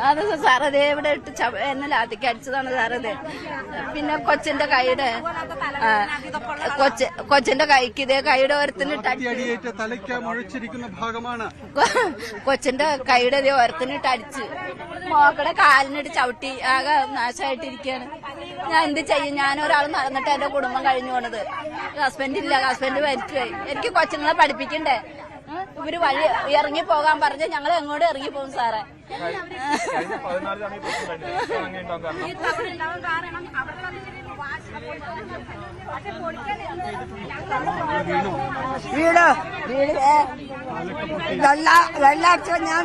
അത് സാറതേ ഇവിടെ ഇട്ട് എന്നെ ലാത്തിക്ക് അടിച്ചതാണ് സാറത്. പിന്നെ കൊച്ചിന്റെ കൈയുടെ കൊച്ചിന്റെ കൈക്ക് ഇതേ കൈയുടെ ഓരത്തിനിട്ട് കൊച്ചിന്റെ കൈയുടെ ഇതേ ഓരത്തിനിട്ട് അടിച്ച് മോക്കടെ കാലിനിട്ട് ചവിട്ടി ആകെ നാശമായിട്ടിരിക്കുകയാണ്. ഞാൻ എന്ത് ചെയ്യും? ഞാനൊരാൾ നടന്നിട്ട് എന്റെ കുടുംബം കഴിഞ്ഞു പോണത്. ഹസ്ബൻഡ് ഇല്ല, ഹസ്ബൻഡ് മരിച്ചുപോയി. എനിക്ക് കൊച്ചുങ്ങളെ പഠിപ്പിക്കണ്ടേ? ഇവര് വഴി ഇറങ്ങി പോകാൻ പറഞ്ഞ് ഞങ്ങൾ എങ്ങോട്ട് ഇറങ്ങി പോകും സാറേ. വെള്ളടിച്ചപ്പോ ഞാൻ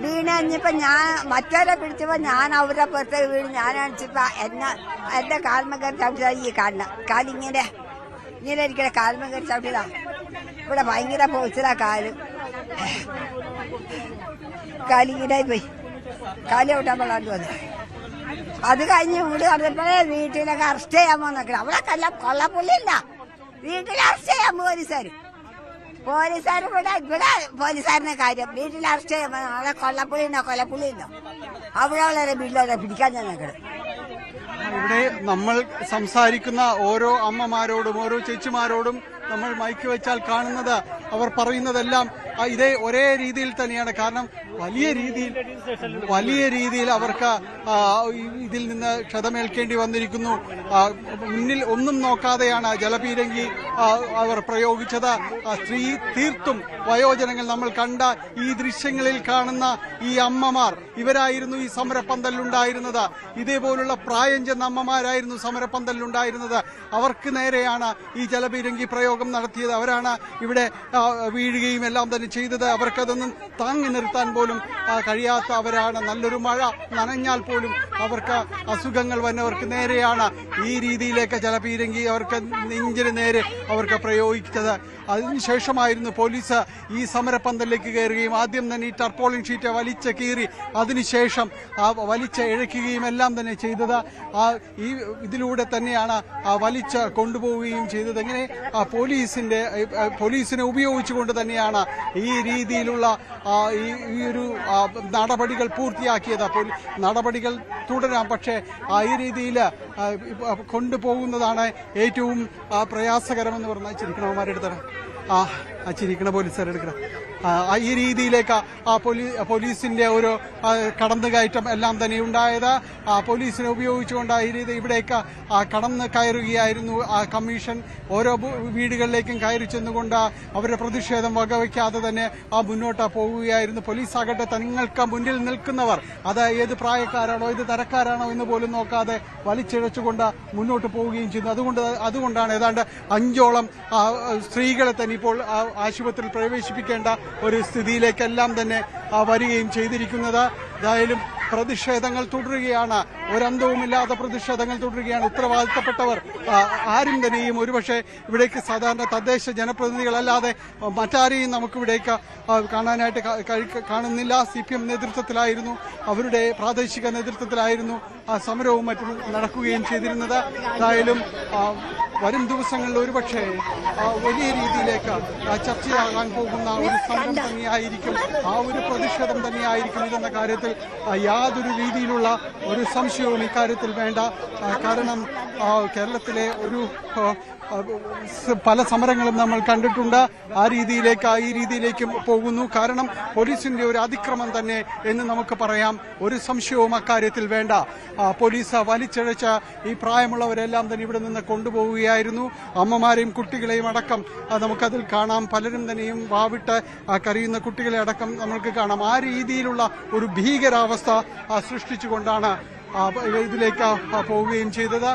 വീണഞ്ഞപ്പോ ഞാൻ മറ്റവരെ പിടിച്ചപ്പോ ഞാൻ അവരുടെ പുറത്തേക്ക് വീണ്. ഞാൻ അടിച്ചപ്പോ എന്റെ കാൽമകർ ചവിട്ടിയതാ. ഈ കാലിങ്ങനെ ഇരിക്കണ കാൽമകർ ചവിട്ടിയതാ. ഇവിടെ ഭയങ്കര പോച്ചിലാ കാലിങ്ങനെ പോയി. കാലി ഔട്ടാൻ കൊള്ളാണ്ട് വന്നു. അത് കഴിഞ്ഞ് വീട് കണ്ടപ്പോഴേ വീട്ടിലൊക്കെ അറസ്റ്റ് ചെയ്യാൻ പോന്നൊക്കെ. അവിടെ കൊള്ളപ്പുള്ളില്ല, വീട്ടിൽ അറസ്റ്റ് ചെയ്യാൻ പോലീസുകാർ ഇവിടെ പോലീസുകാരനെ കാര്യം വീട്ടിൽ അറസ്റ്റ് ചെയ്യാൻ അവിടെ കൊല്ലപ്പുള്ളിയുണ്ടോ അവിടെ വളരെ വീട്ടിലെ പിടിക്കാൻ ഞങ്ങൾക്ക്. ഇവിടെ നമ്മൾ സംസാരിക്കുന്ന ഓരോ അമ്മമാരോടും ഓരോ ചേച്ചിമാരോടും നമ്മൾ മൈക്ക് വെച്ചാൽ കാണുന്നത്, അവർ പറയുന്നതെല്ലാം ഇതേ ഒരേ രീതിയിൽ തന്നെയാണ്. കാരണം വലിയ രീതിയിൽ അവർക്ക് ഇതിൽ നിന്ന് ക്ഷതമേൽക്കേണ്ടി വന്നിരിക്കുന്നു. മുന്നിൽ ഒന്നും നോക്കാതെയാണ് ജലപീരങ്കി അവർ പ്രയോഗിച്ചത്. തീർത്തും വയോജനങ്ങൾ, നമ്മൾ കണ്ട ഈ ദൃശ്യങ്ങളിൽ കാണുന്ന ഈ അമ്മമാർ, ഇവരായിരുന്നു ഈ സമരപ്പന്തലിലുണ്ടായിരുന്നത്. ഇതേപോലുള്ള പ്രായം ചെന്ന അമ്മമാരായിരുന്നു സമരപ്പന്തലിലുണ്ടായിരുന്നത്. അവർക്ക് നേരെയാണ് ഈ ജലപീരങ്കി പ്രയോഗം നടത്തിയത്. അവരാണ് ഇവിടെ വീഴുകയും എല്ലാം തന്നെ ചെയ്തത്. അവർക്കതൊന്നും താങ്ങി നിർത്താൻ പോലും കഴിയാത്ത അവരാണ്. നല്ലൊരു മഴ നനഞ്ഞാൽ പോലും അവർക്ക് അസുഖങ്ങൾ വന്നവർക്ക് നേരെയാണ് ഈ രീതിയിലേക്ക് ജലപീരങ്കി അവർക്ക് നെഞ്ചിന് നേരെ അവർക്ക് പ്രയോഗിച്ചത്. അതിനുശേഷമായിരുന്നു പോലീസ് ഈ സമരപ്പന്തലിലേക്ക് കയറുകയും ആദ്യം തന്നെ ഈ ടർപോളിൻ ഷീറ്റ് വലിച്ച് കീറി അതിനുശേഷം വലിച്ച് ഇഴയ്ക്കുകയും എല്ലാം തന്നെ ചെയ്തത്. ഇതിലൂടെ തന്നെയാണ് വലിച്ച് കൊണ്ടുപോവുകയും ചെയ്തത്. ഇങ്ങനെ പോലീസിനെ ഉപയോഗിച്ചുകൊണ്ട് തന്നെയാണ് ഈ രീതിയിലുള്ള ഈ ഒരു നടപടികൾ പൂർത്തിയാക്കിയത്. നടപടികൾ തുടരാം, പക്ഷേ ഈ രീതിയിൽ കൊണ്ടുപോകുന്നതാണ് ഏറ്റവും പ്രയാസകരമെന്ന് പറഞ്ഞാൽ ചിരിക്കണവന്മാരെടുത്തറ ചിരിക്കണ പോലീസുകാരെടുക്കണം. ഈ രീതിയിലേക്ക് പോലീസിന്റെ ഒരു കടന്നുകയറ്റം എല്ലാം തന്നെ ഉണ്ടായത്. പോലീസിനെ ഉപയോഗിച്ചുകൊണ്ട് ഈ രീതി ഇവിടേക്ക് കടന്നു കയറുകയായിരുന്നു കമ്മീഷൻ. ഓരോ വീടുകളിലേക്കും കയറി ചെന്നുകൊണ്ട് അവരുടെ പ്രതിഷേധം വകവയ്ക്കാതെ തന്നെ മുന്നോട്ട് പോവുകയായിരുന്നു. പോലീസാകട്ടെ തങ്ങൾക്ക് മുന്നിൽ നിൽക്കുന്നവർ അത് ഏത് പ്രായക്കാരാണോ ഏത് തരക്കാരാണോ എന്ന് പോലും നോക്കാതെ വലിച്ചിഴച്ചുകൊണ്ട് മുന്നോട്ട് പോവുകയും ചെയ്യുന്നു. അതുകൊണ്ടാണ് ഏതാണ്ട് 5ഓളം സ്ത്രീകളെ തന്നെ ഇപ്പോൾ ആശുപത്രിയിൽ പ്രവേശിപ്പിക്കേണ്ട ഒരു സ്ഥിതിയിലേക്കെല്ലാം തന്നെ വരികയും ചെയ്തിരിക്കുന്നത്. ഏതായാലും പ്രതിഷേധങ്ങൾ തുടരുകയാണ്. ഒരന്തവുമില്ലാത്ത പ്രതിഷേധങ്ങൾ തുടരുകയാണ്. ഉത്തരവാദിത്തപ്പെട്ടവർ ആരും തന്നെയും ഒരുപക്ഷെ ഇവിടേക്ക് സാധാരണ തദ്ദേശ ജനപ്രതിനിധികളല്ലാതെ മറ്റാരെയും നമുക്കിവിടേക്ക് കാണാനായിട്ട് കാണുന്നില്ല. CPM നേതൃത്വത്തിലായിരുന്നു, അവരുടെ പ്രാദേശിക നേതൃത്വത്തിലായിരുന്നു സമരവും മറ്റും നടക്കുകയും ചെയ്തിരുന്നത്. ഏതായാലും വരും ദിവസങ്ങളിൽ ഒരുപക്ഷെ വലിയ രീതിയിലേക്ക് ചർച്ചയാകാൻ പോകുന്ന ഒരു സമരം തന്നെയായിരിക്കും, ഒരു പ്രതിഷേധം തന്നെയായിരിക്കും ഇതെന്ന കാര്യത്തിൽ യാതൊരു രീതിയിലുള്ള ഒരു സംശയവും ഇക്കാര്യത്തിൽ വേണ്ട. കാരണം കേരളത്തിലെ പല സമരങ്ങളും നമ്മൾ കണ്ടിട്ടുണ്ട്. ഈ രീതിയിലേക്കും പോകുന്നു. കാരണം പോലീസിന്റെ ഒരു അതിക്രമം തന്നെ എന്ന് നമുക്ക് പറയാം. ഒരു സംശയവും അക്കാര്യത്തിൽ വേണ്ട. പോലീസ് വലിച്ചിഴച്ച ഈ പ്രായമുള്ളവരെല്ലാം തന്നെ ഇവിടെ നിന്ന് കൊണ്ടുപോവുകയായിരുന്നു. അമ്മമാരെയും കുട്ടികളെയും അടക്കം നമുക്കതിൽ കാണാം. പലരും തന്നെയും വാവിട്ട് കരയുന്ന കുട്ടികളെ അടക്കം നമുക്ക് കാണാം. ആ രീതിയിലുള്ള ഒരു ഭീകരാവസ്ഥ സൃഷ്ടിച്ചുകൊണ്ടാണ് ഇതിലേക്ക് പോവുകയും ചെയ്തത്.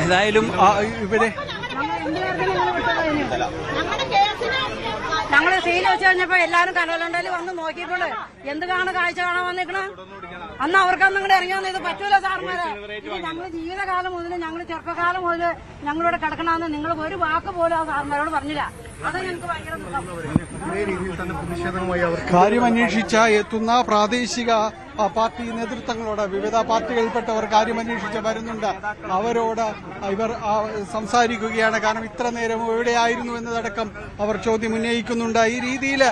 ഏതായാലും ഇവിടെ ഞങ്ങള് സീൽ വെച്ച് കഴിഞ്ഞപ്പോ എല്ലാരും കടലുണ്ടേലും വന്ന് നോക്കിയപ്പോൾ എന്ത് കാഴ്ച കാണാൻ വന്നിരിക്കണ അന്ന് അവർക്കൊന്നും കൂടെ ഇറങ്ങി വന്നത് പറ്റൂല സാർമാരെ. ഞങ്ങൾ ജീവിതകാലം മുതൽ ഞങ്ങൾ ചെറുപ്പകാലം മുതൽ ഞങ്ങളിവിടെ കിടക്കണമെന്ന് നിങ്ങൾ ഒരു വാക്ക് പോലും ആ സാർമാരോട് പറഞ്ഞില്ല. അത് ഞങ്ങൾക്ക് ഭയങ്കര കാര്യം അന്വേഷിച്ച എത്തുന്ന പ്രാദേശിക പാർട്ടി നേതൃത്വങ്ങളോട്, വിവിധ പാർട്ടികളിൽപ്പെട്ടവർ കാര്യമന്വേഷിച്ച് വരുന്നുണ്ട്. അവരോട് ഇവർ സംസാരിക്കുകയാണ്. കാരണം ഇത്ര നേരം എവിടെയായിരുന്നു എന്നതടക്കം അവർ ചോദ്യം ഉന്നയിക്കുന്നുണ്ട്. ഈ രീതിയിൽ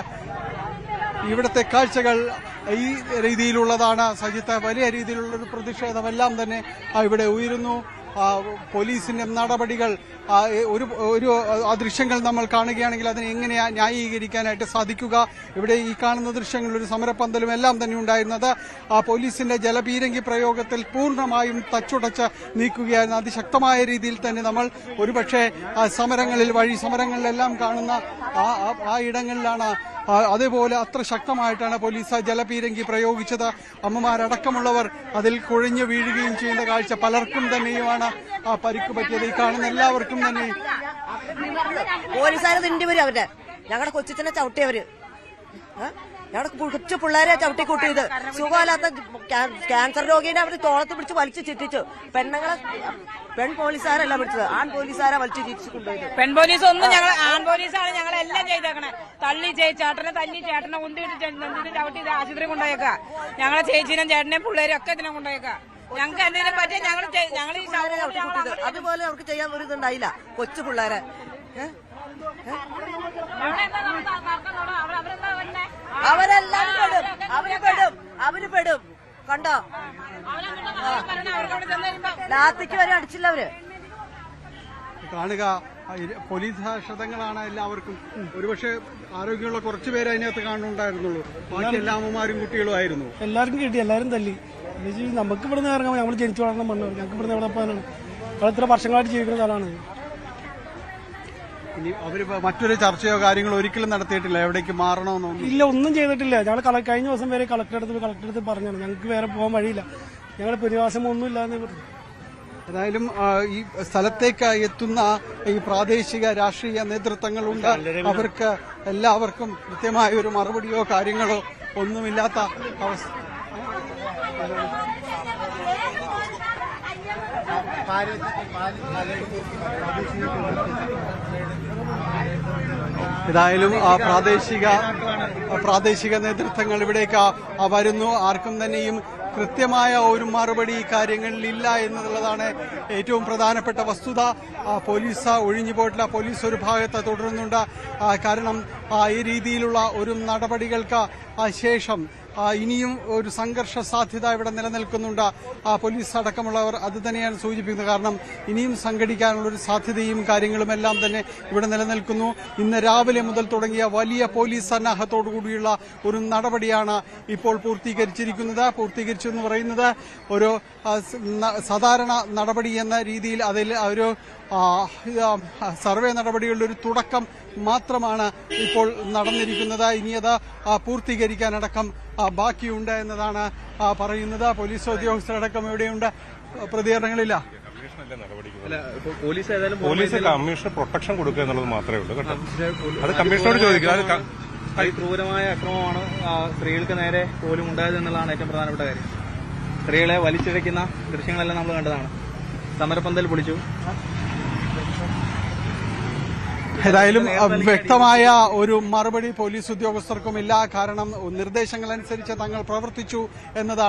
ഇവിടുത്തെ കാഴ്ചകൾ ഈ രീതിയിലുള്ളതാണ്. സജിത്ത്, വലിയ രീതിയിലുള്ളൊരു പ്രതിഷേധമെല്ലാം തന്നെ ഇവിടെ ഉയരുന്നു. പോലീസിന്റെ നടപടികൾ, ഒരു ദൃശ്യങ്ങൾ നമ്മൾ കാണുകയാണെങ്കിൽ അതിനെ എങ്ങനെയാ ന്യായീകരിക്കാനായിട്ട് സാധിക്കുക? ഇവിടെ ഈ കാണുന്ന ദൃശ്യങ്ങളിൽ ഒരു സമരപ്പന്തലും എല്ലാം തന്നെ ഉണ്ടായിരുന്നത് പോലീസിന്റെ ജലപീരങ്കി പ്രയോഗത്തിൽ പൂർണ്ണമായും തച്ചുടച്ച് നീക്കുകയായിരുന്നു. അതിശക്തമായ രീതിയിൽ തന്നെ നമ്മൾ ഒരുപക്ഷെ സമരങ്ങളിൽ, വഴി സമരങ്ങളിലെല്ലാം കാണുന്ന ആ ഇടങ്ങളിലാണ് അതേപോലെ അത്ര ശക്തമായിട്ടാണ് പോലീസ് ജലപീരങ്കി പ്രയോഗിച്ചത്. അമ്മമാരടക്കമുള്ളവർ അതിൽ കുഴഞ്ഞു വീഴുകയും ചെയ്യുന്ന കാഴ്ച. പലർക്കും തന്നെയുമാണ് പരിക്ക് പറ്റിയത്. ഈ കാണുന്ന എല്ലാവർക്കും തന്നെ പോലീസുകാരെ തിണ്ടിവരും അവരുടെ. ഞങ്ങളുടെ കൊച്ചിനെ ചവിട്ടിയവര്, ഞങ്ങളുടെ കൊച്ചു പിള്ളേരെ ചവിട്ടിക്കൂട്ടിയത്. സുഖമില്ലാത്ത ക്യാൻസർ രോഗീനെ അവർ തോളത്ത് പിടിച്ച് വലിച്ചു ചുറ്റിച്ചു. പെൺ പോലീസുകാരല്ല പിടിച്ചത്, ആൺ പോലീസുകാരെ വലിച്ചു ചുറ്റിച്ചു കൊണ്ടുപോയത്. പെൺ പോലീസ് ഒന്നും ഞങ്ങൾ, ആൺ പോലീസാണ് ഞങ്ങളെല്ലാം ചെയ്തേക്കണേ. തള്ളി ചേട്ടനെ തല്ലി, ചേട്ടനെ കൊണ്ടിട്ട് ചവിട്ടി ആശുപത്രി കൊണ്ടുപോയേക്ക. ഞങ്ങളെ ചേച്ചീനും ചേട്ടനെയും പിള്ളേരും ഒക്കെ ഇതിനെ കൊണ്ടുപോയേക്ക. ഞങ്ങൾക്ക് എന്തെങ്കിലും പറ്റിയ ഞങ്ങൾ ഈ ചവിട്ടിക്കൂട്ടിയത്. അതുപോലെ അവർക്ക് ചെയ്യാൻ ഒരു ഇതുണ്ടായില്ല. കൊച്ചു പിള്ളേരെ അവര് പെടും കണ്ടോ. ലാത്തിക്ക് വരെ അടിച്ചില്ല അവര്. കാണുക, പോലീസ് ശതങ്ങളാണ് എല്ലാവർക്കും. ഒരുപക്ഷെ ആരോഗ്യമുള്ള കുറച്ചു പേര് അതിനകത്ത് കാണുന്നുണ്ടായിരുന്നുള്ളൂ. ബാക്കി എല്ലാ അമ്മമാരും കുട്ടികളും ആയിരുന്നു. എല്ലാവർക്കും കിട്ടി, എല്ലാവരും തല്ലി. നമുക്ക് ഇവിടുന്ന് ഇറങ്ങാൻ, നമ്മൾ ജനിച്ചു വളർന്ന മണ്ണാണ്. ഞങ്ങൾക്ക് ഇവിടുന്ന് എവിടെ പോകാനാണ്? നമ്മൾ ഇത്ര വർഷങ്ങളായിട്ട് ജീവിക്കുന്ന സ്ഥലമാണ്. ഇനി അവര് മറ്റൊരു ചർച്ചയോ കാര്യങ്ങളോ ഒരിക്കലും നടത്തിയിട്ടില്ല എവിടേക്ക് മാറണമെന്നൊന്നും? ഇല്ല, ഒന്നും ചെയ്തിട്ടില്ല. ഞങ്ങൾ കഴിഞ്ഞ ദിവസം വരെ കളക്ടറെടുത്ത് പറഞ്ഞാണ് ഞങ്ങൾക്ക് വേറെ പോകാൻ വഴിയില്ല, ഞങ്ങൾ പെരുവാസം ഒന്നും ഇല്ലാന്ന് പറഞ്ഞു. ഏതായാലും ഈ സ്ഥലത്തേക്ക് എത്തുന്ന ഈ പ്രാദേശിക രാഷ്ട്രീയ നേതൃത്വങ്ങളുണ്ട്. അവർക്ക് എല്ലാവർക്കും കൃത്യമായ ഒരു മറുപടിയോ കാര്യങ്ങളോ ഒന്നുമില്ലാത്ത അവസ്ഥ. ഏതായാലും പ്രാദേശിക നേതൃത്വങ്ങൾ ഇവിടേക്ക് വരുന്നു. ആർക്കും തന്നെയും കൃത്യമായ ഒരു മറുപടി ഈ കാര്യങ്ങളിൽ ഇല്ല എന്നുള്ളതാണ് ഏറ്റവും പ്രധാനപ്പെട്ട വസ്തുത. പോലീസ് ഒഴിഞ്ഞു പോയിട്ടില്ല. പോലീസ് ഒരു ഭാഗത്ത് തുടരുന്നുണ്ട്. കാരണം ഈ രീതിയിലുള്ള ഒരു നടപടികൾക്ക് ശേഷം ഇനിയും ഒരു സംഘർഷ സാധ്യത ഇവിടെ നിലനിൽക്കുന്നുണ്ട്. പോലീസ് അടക്കമുള്ളവർ അത് തന്നെയാണ് സൂചിപ്പിക്കുന്നത്. കാരണം ഇനിയും സംഘടിക്കാനുള്ള ഒരു സാധ്യതയും കാര്യങ്ങളും എല്ലാം തന്നെ ഇവിടെ നിലനിൽക്കുന്നു. ഇന്ന് രാവിലെ മുതൽ തുടങ്ങിയ വലിയ പോലീസ് സന്നാഹത്തോടുകൂടിയുള്ള ഒരു നടപടിയാണ് ഇപ്പോൾ പൂർത്തീകരിച്ചിരിക്കുന്നത്. പൂർത്തീകരിച്ചു എന്ന് പറയുന്നത് ഒരു സാധാരണ നടപടി എന്ന രീതിയിൽ അതിൽ ഒരു സർവേ നടപടികളുടെ ഒരു തുടക്കം മാത്രമാണ് ഇപ്പോൾ നടന്നിരിക്കുന്നത്. ഇനി അത് പൂർത്തീകരിക്കാനടക്കം ബാക്കിയുണ്ട് എന്നതാണ് പറയുന്നത്. പോലീസ് ഉദ്യോഗസ്ഥരടക്കം എവിടെയുണ്ട്? പ്രതികരണങ്ങളില്ല. പോലീസ് കമ്മീഷണർ പ്രൊട്ടക്ഷൻ കൊടുക്കുക എന്നുള്ളത് മാത്രമേ ഉള്ളൂ കേട്ടോ. അത് കമ്മീഷണറോട് ചോദിക്കുക. ക്രൂരമായ അക്രമമാണ് സ്ത്രീകൾക്ക് നേരെ പോലും ഉണ്ടായത് എന്നുള്ളതാണ് ഏറ്റവും പ്രധാനപ്പെട്ട കാര്യം. സ്ത്രീകളെ വലിച്ചിഴയ്ക്കുന്ന ദൃശ്യങ്ങളെല്ലാം നമ്മൾ കണ്ടതാണ്. സമരപ്പന്തൽ പൊളിച്ചു. ഏതായാലും വ്യക്തമായ ഒരു മറുപടി പോലീസ് ഉദ്യോഗസ്ഥർക്കുമില്ല. കാരണം നിർദ്ദേശങ്ങൾ അനുസരിച്ച് തങ്ങൾ പ്രവർത്തിച്ചു എന്നതാണ്.